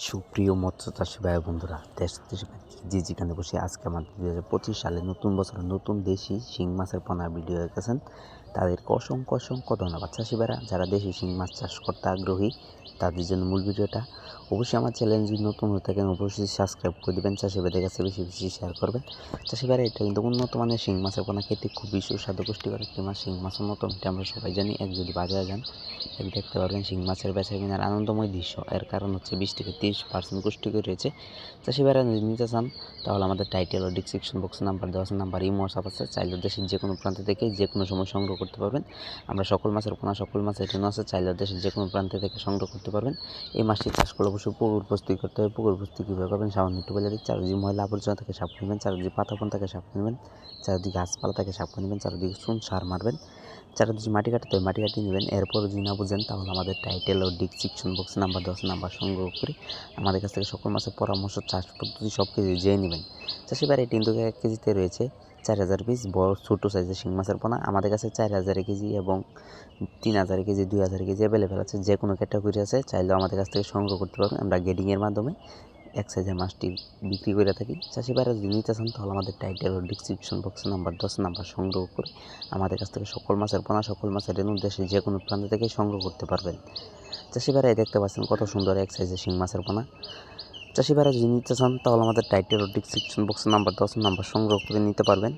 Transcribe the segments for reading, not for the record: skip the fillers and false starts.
সুপ্রিয় মৎস্য চাষী ভাই বন্ধুরা, দেশ দেশে যে যেখানে বসে আজকে আমাদের 2025 সালে নতুন বছরের নতুন দেশি শিং মাছের পোনা ভিডিও দেখেছেন, তাদেরকে অসংখ্য অসংখ্য ধন্যবাদ। চাষি ভাইরা যারা দেশি শিং মাছ চাষ করতে আগ্রহী, তাদের জন্য মূল ভিডিওটা। অবশ্যই আমার চ্যানেল যদি নতুন হয়ে থাকেন অবশ্যই সাবস্ক্রাইব করে দেবেন, চাষি ভাইদের কাছে বেশি বেশি শেয়ার করবেন। চাষি ভাইরা এটা কিন্তু উন্নত মানের শিং মাছের পোনা, খেতে খুবই সুস্বাদু পুষ্টিকর একটি মাছ। শিং মাছ উন্নত, এটা আমরা সবাই জানি। এক যদি বাজারে যান এক দেখতে পারবেন শিং মাছের বেচা কেনার আনন্দময় দৃশ্য। এর কারণ হচ্ছে 20 থেকে 30% পুষ্টিকর রয়েছে। চাষি ভাইরা যদি নিতে চান তাহলে আমাদের টাইটেল ও ডিসক্রিপশন বক্সে নাম্বার দেওয়া আছে, নাম্বার ইমো হোয়াটসঅ্যাপ আছে। চাইলে দেশের যে কোনো প্রান্ত থেকে যে কোনো সময় সংগ্রহ করতে পারবেন। আমরা সকল মাছের পোনা সকল মাছের জন্য আছে, চাইলে দেশের যে কোনো প্রান্ত থেকে সংগ্রহ করতে পারবেন। এই মাছটি চাষ করলে অবশ্যই পুকুর প্রস্তুতি করতে হবে। পুকুর প্রস্তুতি কীভাবে করবেন? সামান্য একটু বলে দিই। চারদিকে ময়লা আবর্জনা থেকে সাফ করে নেবেন, চারদিকে পাতাপন থেকে সাফ করে নেবেন, চারদিকে গাছপালা থেকে সাফ করে নেবেন, চারদিকে চুন সার মারবেন, চারদিকে মাটি কাটতে হবে, মাটি কাটিয়ে নেবেন। এরপর যদি না বুঝেন তাহলে আমাদের টাইটেল ও ডিসক্রিপশন বক্সে নাম্বার দেওয়া আছে, নাম্বার সংগ্রহ করে আমাদের কাছ থেকে সকল মাছের পরামর্শ, চাষ পদ্ধতি সব কিছু জেনে নেবেন। চাষি ভাই এই কিন্তু 1 কেজিতে রয়েছে 4000 পিস বড় ছোটো সাইজের শিং মাছের পোনা। আমাদের কাছে 4000 কেজি এবং 3000 কেজি 2000 কেজি অ্যাভেলেবেল আছে, যে কোনো ক্যাটাগরি আছে। চাইলেও আমাদের কাছ থেকে সংগ্রহ করতে পারবেন। আমরা গ্রেডিংয়ের মাধ্যমে এক সাইজের মাছটি বিক্রি করে থাকি। চাষি ভাইরা যদি নিতে চান তাহলে আমাদের টাইটেল ও ডিসক্রিপশন বক্সে নাম্বার 10 নাম্বার সংগ্রহ করে আমাদের কাছ থেকে সকল মাছের পোনা সকল মাছের রেণু দেশে যে কোনো প্রান্ত থেকে সংগ্রহ করতে পারবেন। চাষি ভাইরা দেখতে পাচ্ছেন কত সুন্দর এক সাইজের শিং মাছের পোনা। চাষি ভাইরা যদি নিতে চান তাহলে আমাদের টাইটেল ও ডিসক্রিপশন বক্সে নাম্বার 10 নাম্বার সংগ্রহ করে নিতে পারবেন।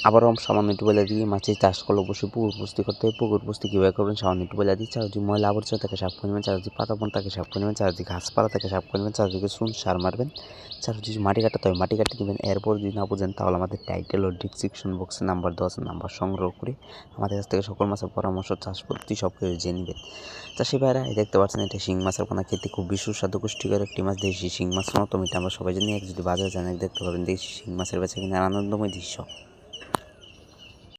আবারও সামান্য একটু বলে দিই, মাছের চাষ করলে অবশ্যই পুকুর প্রস্তুতি করতে হবে। পুকুর প্রস্তুতি কীভাবে করবেন সামান্য একটু বলে দিই। চারদিকে ময়লা আবর্জনা থেকে সাফ করে নেবেন, চারদিকে পাতাবন থেকে সাফ করে নেবেন, চারদিকে ঘাসপালা থেকে সাফ করে নেবেন, চারদিকে চুন সার মারবেন, চারদিকে মাটি কাটাতে হবে, মাটি কাটিয়ে দেবেন। এরপর যদি না বোঝেন তাহলে আমাদের টাইটেল ও ডিসক্রিপশন বক্সে নাম্বার 10 নাম্বার সংগ্রহ করে আমাদের কাছ থেকে সকল মাছের পরামর্শ, চাষ পদ্ধতি সব কিছু জেনে নেবেন। চাষি ভাইরা দেখতে পাচ্ছেন এটা শিং মাছের পোনা, খেতে খুবই সুস্বাদু পুষ্টিকর একটি মাছ। দেশি শিং মাছ নতুন, এটা আমরা সবাই জানি। এক যদি বাজারে যান এক দেখতে পাবেন দেশি শিং মাছের বেচা কিনার আনন্দময় দৃশ্য।